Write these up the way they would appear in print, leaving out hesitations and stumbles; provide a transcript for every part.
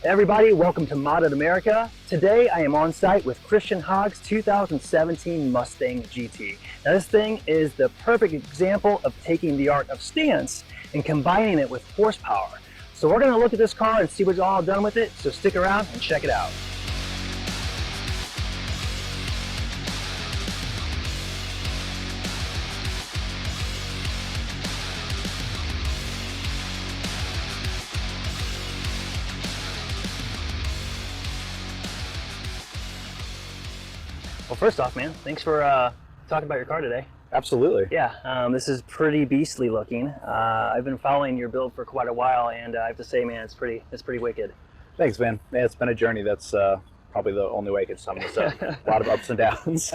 Everybody, welcome to Modded America. Today I am on site with Christian Haag's 2017 Mustang GT. Now this thing is the perfect example of taking the art of stance and combining it with horsepower. So we're going to look at this car and see what's all done with it, so stick around and check it out. Well, first off, man, thanks for talking about your car today. Absolutely. Yeah, this is pretty beastly looking. I've been following your build for quite a while, and I have to say, man, it's pretty wicked. Thanks, man. Yeah, it's been a journey. That's probably the only way I could sum this up. A lot of ups and downs.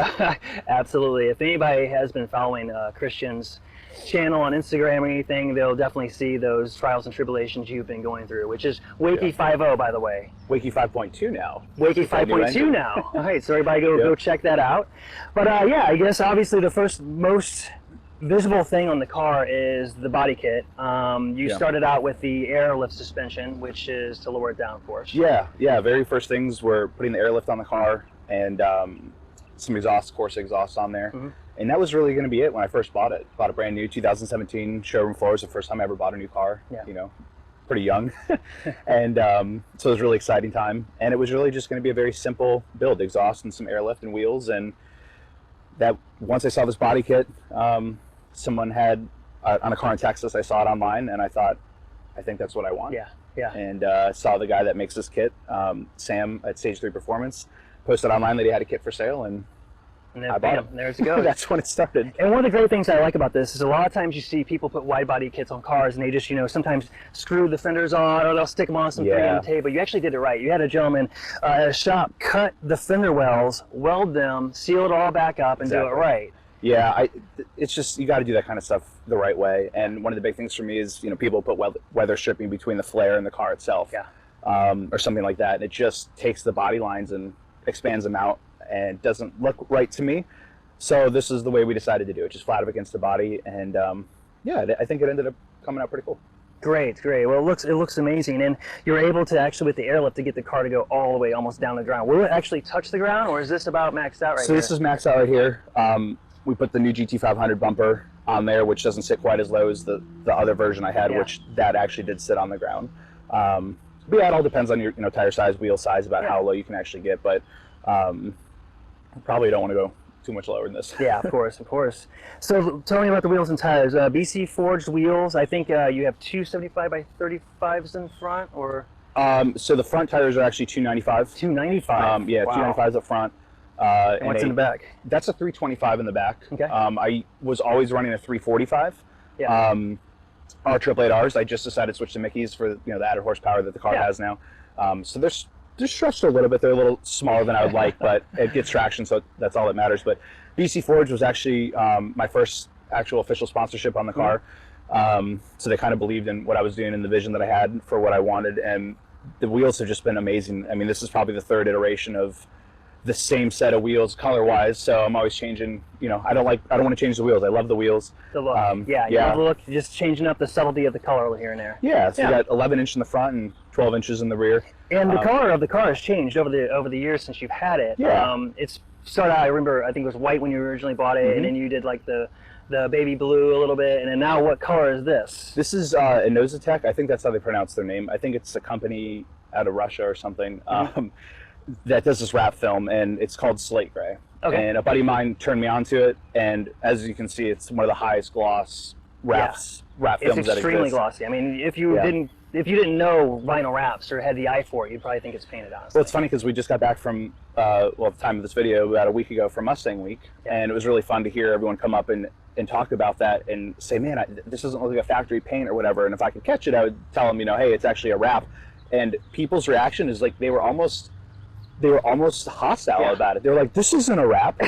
Absolutely. If anybody has been following Christian's channel on Instagram or anything, they'll definitely see those trials and tribulations you've been going through, which is Wakey 5.0, by the way. Wakey 5.2 now. Wakey 5.2 now. All right, so everybody go check that out. But yeah, I guess obviously the most visible thing on the car is the body kit. You started out with the airlift suspension, which is to lower it down, of course. Yeah. Very first things were putting the airlift on the car and some exhaust, coarse exhaust on there. Mm-hmm. And that was really going to be it when I first bought it. Bought a brand new 2017 showroom floor. It was the first time I ever bought a new car. Yeah. You know, pretty young. And so it was a really exciting time. And it was really just going to be a very simple build, exhaust and some airlift and wheels. And that once I saw this body kit, someone had on a car in Texas, I saw it online and I thought, I think that's what I want. Yeah. And saw the guy that makes this kit, Sam at Stage 3 Performance, posted online that he had a kit for sale, and then, bam, there's it goes. That's when it started. And one of the great things I like about this is a lot of times you see people put wide body kits on cars and they just, sometimes screw the fenders on or they'll stick them on some premium tape, but you actually did it right. You had a gentleman at a shop cut the fender wells, weld them, seal it all back up, and do it right. Yeah, it's just, you got to do that kind of stuff the right way. And one of the big things for me is, people put weather stripping between the flare and the car itself, or something like that. And it just takes the body lines and expands them out, and doesn't look right to me. So this is the way we decided to do it, just flat up against the body. And yeah, I think it ended up coming out pretty cool. Great. Well, it looks amazing, and you're able to actually, with the airlift, to get the car to go all the way almost down the ground. Will it actually touch the ground, or is this about maxed out right here? So this is maxed out right here. We put the new GT500 bumper on there, which doesn't sit quite as low as the other version I had, which that actually did sit on the ground. But yeah, it all depends on your tire size, wheel size, about how low you can actually get. But probably don't want to go too much lower than this. Yeah, of course. So tell me about the wheels and tires. BC forged wheels. I think you have 275 by 35s in front, or? So the front tires are actually 295. 295. Yeah, wow. 295s up front. And what's in the back? That's a 325 in the back. Okay. I was always running a 345. Yeah. Our 888Rs. I just decided to switch to Mickey's for the added horsepower that the car has now. So they're stretched a little bit. They're a little smaller than I would like, but it gets traction, so that's all that matters. But BC Forge was actually my first actual official sponsorship on the car. So they kind of believed in what I was doing and the vision that I had for what I wanted. And the wheels have just been amazing. I mean, this is probably the third iteration of the same set of wheels color-wise. So I'm always changing. I don't want to change the wheels. I love the wheels. The look. You love the look. Just changing up the subtlety of the color here and there. Yeah. So you got 11 inch in the front and 12 inches in the rear. And the color of the car has changed over the years since you've had it. Yeah. It's started out, I remember, I think it was white when you originally bought it, and then you did like the baby blue a little bit, and then now what color is this? This is Inozatec. I think that's how they pronounce their name. I think it's a company out of Russia or something that does this wrap film, and it's called Slate Gray. Okay. And a buddy of mine turned me onto it, and as you can see, it's one of the highest gloss wrap films that exist. It's extremely glossy. I mean, if you didn't know vinyl wraps or had the eye for it, you'd probably think it's painted, honestly. Well, it's funny because we just got back from, at the time of this video, about a week ago from Mustang Week, and it was really fun to hear everyone come up and talk about that and say, man, this doesn't look like a factory paint or whatever. And if I could catch it, I would tell them, hey, it's actually a wrap. And people's reaction is like they were almost hostile about it. They were like, this isn't a wrap.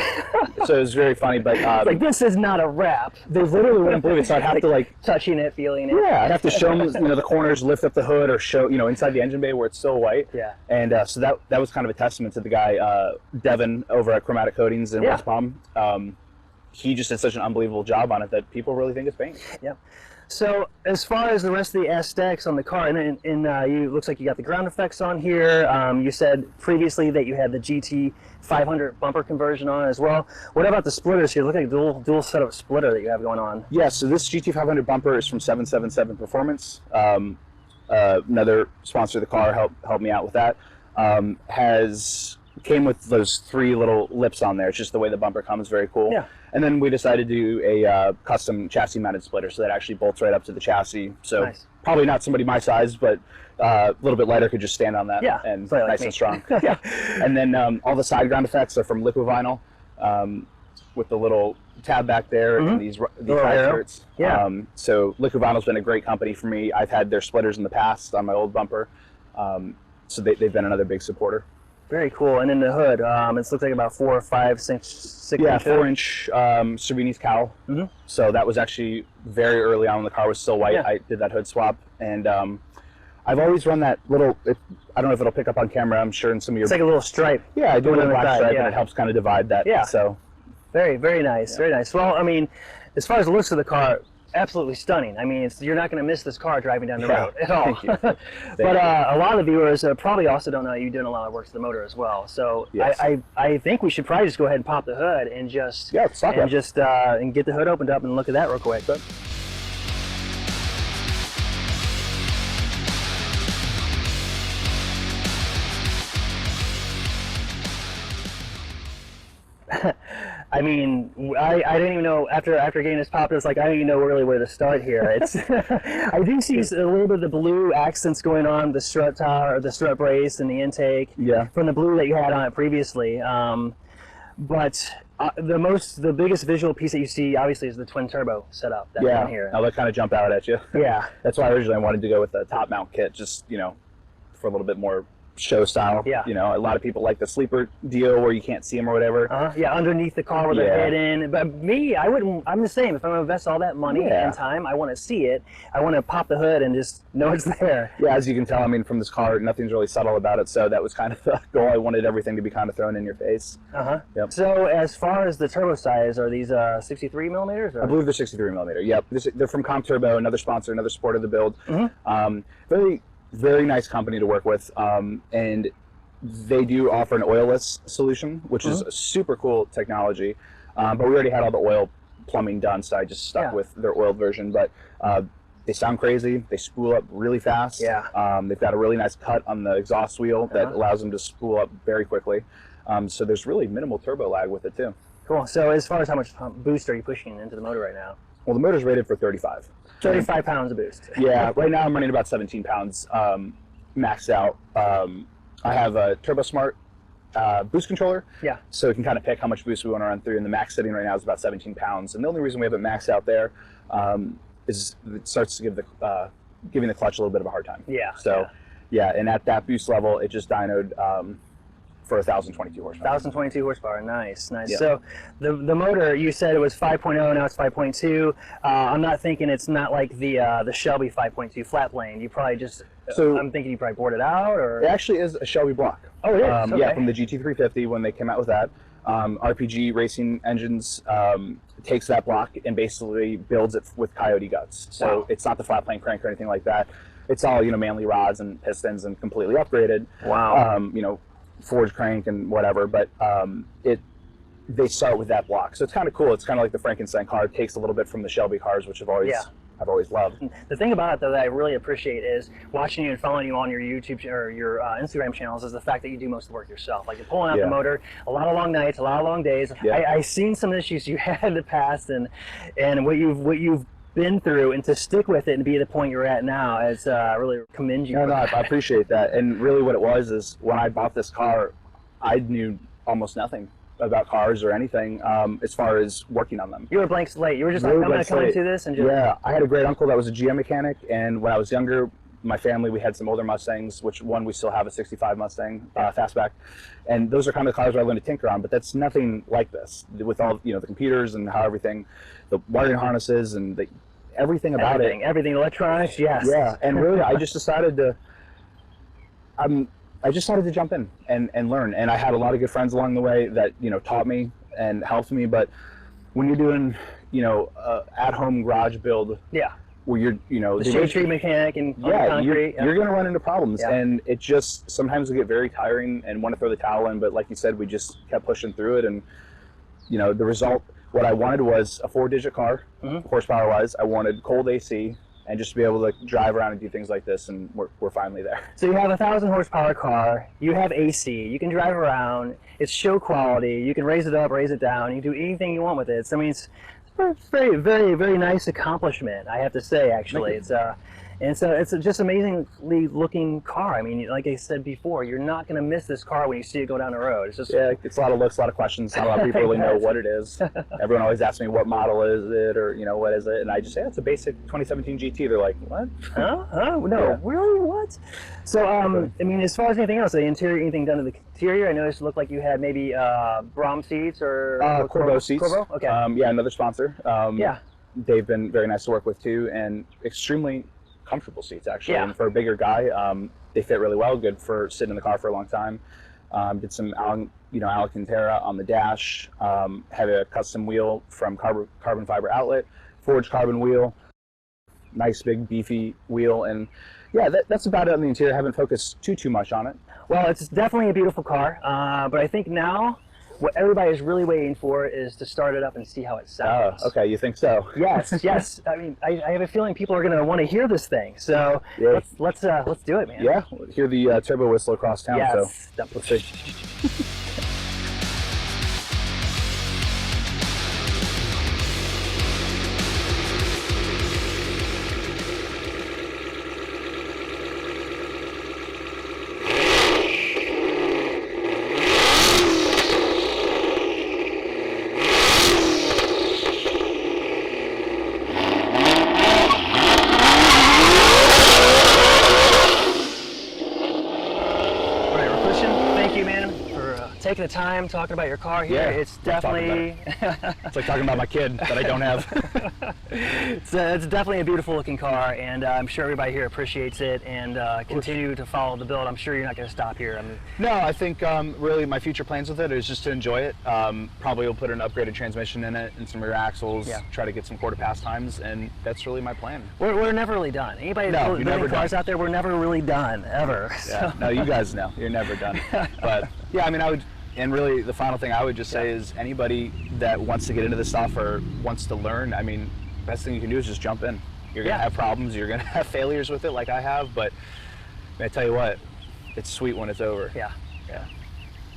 So it was very funny. But like, this is not a wrap. They literally wouldn't believe it. So I'd have to touching it, feeling it. Yeah, I'd have to show them the corners, lift up the hood, or show inside the engine bay where it's still white. Yeah. And so that was kind of a testament to the guy Devin over at Chromatic Coatings in West Palm. He just did such an unbelievable job on it that people really think it's paint. Yep. So as far as the rest of the aesthetics on the car, and you looks like you got the ground effects on here. You said previously that you had the GT 500 bumper conversion on as well. What about the splitters here? Look like a dual setup splitter that you have going on. Yeah, so this GT 500 bumper is from 777 Performance. Another sponsor of the car helped me out with that. Came with those 3 little lips on there. It's just the way the bumper comes, very cool. Yeah. And then we decided to do a custom chassis mounted splitter, so that actually bolts right up to the chassis. So nice. Probably not somebody my size, but a little bit lighter could just stand on that. Yeah, And like nice me. and strong. Yeah. And then all the side ground effects are from liquid vinyl, with the little tab back there and these high skirts. Yeah. So liquid vinyl's been a great company for me. I've had their splitters in the past on my old bumper, so they've been another big supporter. Very cool. And in the hood, it looks like about 4 or 5, 6 Yeah, inch. 4-inch Cervini's cowl. So that was actually very early on when the car was still white. Yeah. I did that hood swap, and I've always run that little. I don't know if it'll pick up on camera. I'm sure in some of your. It's like a little stripe. Yeah, I do a little black stripe, yeah. and it helps kind of divide that. Yeah. So. Very, very nice. Very nice. Well, I mean, as far as the looks of the car, absolutely stunning. I mean, you're not going to miss this car driving down the road at all. Thank you. But a lot of the viewers probably also don't know you're doing a lot of work to the motor as well. So yes. I think we should probably just go ahead and pop the hood and just and get the hood opened up and look at that real quick. But I mean, I didn't even know after getting this popped. It's like I don't even know really where to start here. It's I do see a little bit of the blue accents going on the strut tower, the strut brace, and the intake. Yeah. From the blue that you had on it previously. But the biggest visual piece that you see obviously is the twin turbo setup that's in here. Now that kind of jump out at you. Yeah. That's why originally I wanted to go with the top mount kit, just for a little bit more show style. Yeah. A lot of people like the sleeper deal where you can't see them or whatever. Yeah, underneath the car with they're hidden. But me, I wouldn't. I'm the same. If I'm gonna invest all that money and time, I want to see it. I want to pop the hood and just know it's there. Yeah, as you can tell, I mean, from this car, nothing's really subtle about it. So that was kind of the goal. I wanted everything to be kind of thrown in your face. Yep. So as far as the turbo size, are these 63 millimeters? Or? I believe they're 63 millimeter. Yep. They're from Comp Turbo, another sponsor, another supporter of the build. Very, very nice company to work with, and they do offer an oilless solution, which is a super cool technology. But we already had all the oil plumbing done, so I just stuck with their oiled version. But they sound crazy. They spool up really fast. Yeah. They've got a really nice cut on the exhaust wheel that allows them to spool up very quickly. So there's really minimal turbo lag with it too. Cool. So as far as how much boost are you pushing into the motor right now? Well, the motor's rated for 35. 35 pounds of boost. Yeah. Right now I'm running about 17 pounds maxed out. I have a Turbo Smart boost controller. Yeah. So we can kind of pick how much boost we want to run through, and the max setting right now is about 17 pounds. And the only reason we have it maxed out there is it starts to give giving the clutch a little bit of a hard time. Yeah. So, and at that boost level, it just dynoed for 1,022 horsepower. 1,022 horsepower, nice, nice. Yeah. So the motor, you said it was 5.0, now it's 5.2. I'm not thinking it's not like the Shelby 5.2 flat plane. You probably just, I'm thinking you probably bored it out, or? It actually is a Shelby block. Oh, it is? Okay. Yeah, from the GT350 when they came out with that. RPG Racing Engines takes that block and basically builds it with Coyote guts. So it's not the flat plane crank or anything like that. It's all, Manley rods and pistons and completely upgraded. Wow. Forged crank and whatever, but they start with that block. So it's kind of cool. It's kind of like the Frankenstein car. It takes a little bit from the Shelby cars, which I've always loved. The thing about it, though, that I really appreciate is watching you and following you on your YouTube or your Instagram channels is the fact that you do most of the work yourself. Like you're pulling out the motor, a lot of long nights, a lot of long days. I've seen some issues you had in the past, and what you've been through, and to stick with it and be at the point you're at now, is really commend you. No, I appreciate that. And really what it was is when I bought this car, I knew almost nothing about cars or anything as far as working on them. You were a blank slate. You were just like, I'm going to come into this and just... Yeah, I had a great uncle that was a GM mechanic, and when I was younger, my family, we had some older Mustangs, which one we still have, a 65 Mustang fastback, and those are kind of the cars where I learned to tinker on, but that's nothing like this, with all, the computers and how everything, the wiring harnesses and everything about it. Everything, electronics, yes. Yeah, and really, I just decided to, jump in and learn, and I had a lot of good friends along the way that, taught me and helped me, but when you're doing, at-home garage build, where you're, the shade tree mechanic and concrete. You're going to run into problems, Yeah. and it just sometimes will get very tiring and want to throw the towel in. But like you said, we just kept pushing through it, and the result. What I wanted was a 4-digit car, horsepower wise. I wanted cold AC, and just to be able to like drive around and do things like this, and we're finally there. So you have a 1,000 horsepower car, you have AC, you can drive around, it's show quality, you can raise it up, raise it down, you can do anything you want with it. So, I mean, it's a very, very, very nice accomplishment, I have to say, actually. It's just amazingly looking car. I mean, like I said before, you're not going to miss this car when you see it go down the road. It's just it's a lot of looks, a lot of questions. Not a lot of people really know what it is. Everyone always asks me what model is it, or what is it, and I just say it's a basic 2017 GT. They're like, what? Oh no, really? What? So I mean, as far as anything else, the interior, anything done to the interior? I noticed it looked like you had maybe Brom seats or Corbeau seats. Corbeau? Okay. Yeah, another sponsor. Yeah. They've been very nice to work with too, and extremely comfortable seats actually. Yeah. And for a bigger guy, they fit really well. Good for sitting in the car for a long time. Did some Alcantara on the dash. Had a custom wheel from carbon fiber outlet, forged carbon wheel, nice big beefy wheel, and yeah, that's about it on the interior. I haven't focused too much on it. Well, it's definitely a beautiful car, but I think now what everybody is really waiting for is to start it up and see how it sounds. Oh, okay, you think so? Yes. I mean, I have a feeling people are going to want to hear this thing. So yeah. let's do it, man. Yeah, hear the turbo whistle across town. Yes, so let's see. Taking the time talking about your car here. Yeah, it's definitely it's like talking about my kid that I don't have. It's definitely a beautiful looking car, and I'm sure everybody here appreciates it and continue to follow the build. I'm sure you're not going to stop here. No, I think really my future plans with it is just to enjoy it. Probably will put an upgraded transmission in it and some rear axles, try to get some quarter pass times, and that's really my plan. We're never really done. Anybody building cars out there, we're never really done, ever. Yeah. So. No, you guys know. You're never done. But yeah, I mean, and really the final thing I would just say is anybody that wants to get into this stuff or wants to learn, I mean, best thing you can do is just jump in. You're going to have problems, you're going to have failures with it like I have, but I tell you what, it's sweet when it's over. Yeah.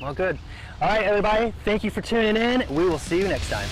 Well, good. All right, everybody, thank you for tuning in. We will see you next time.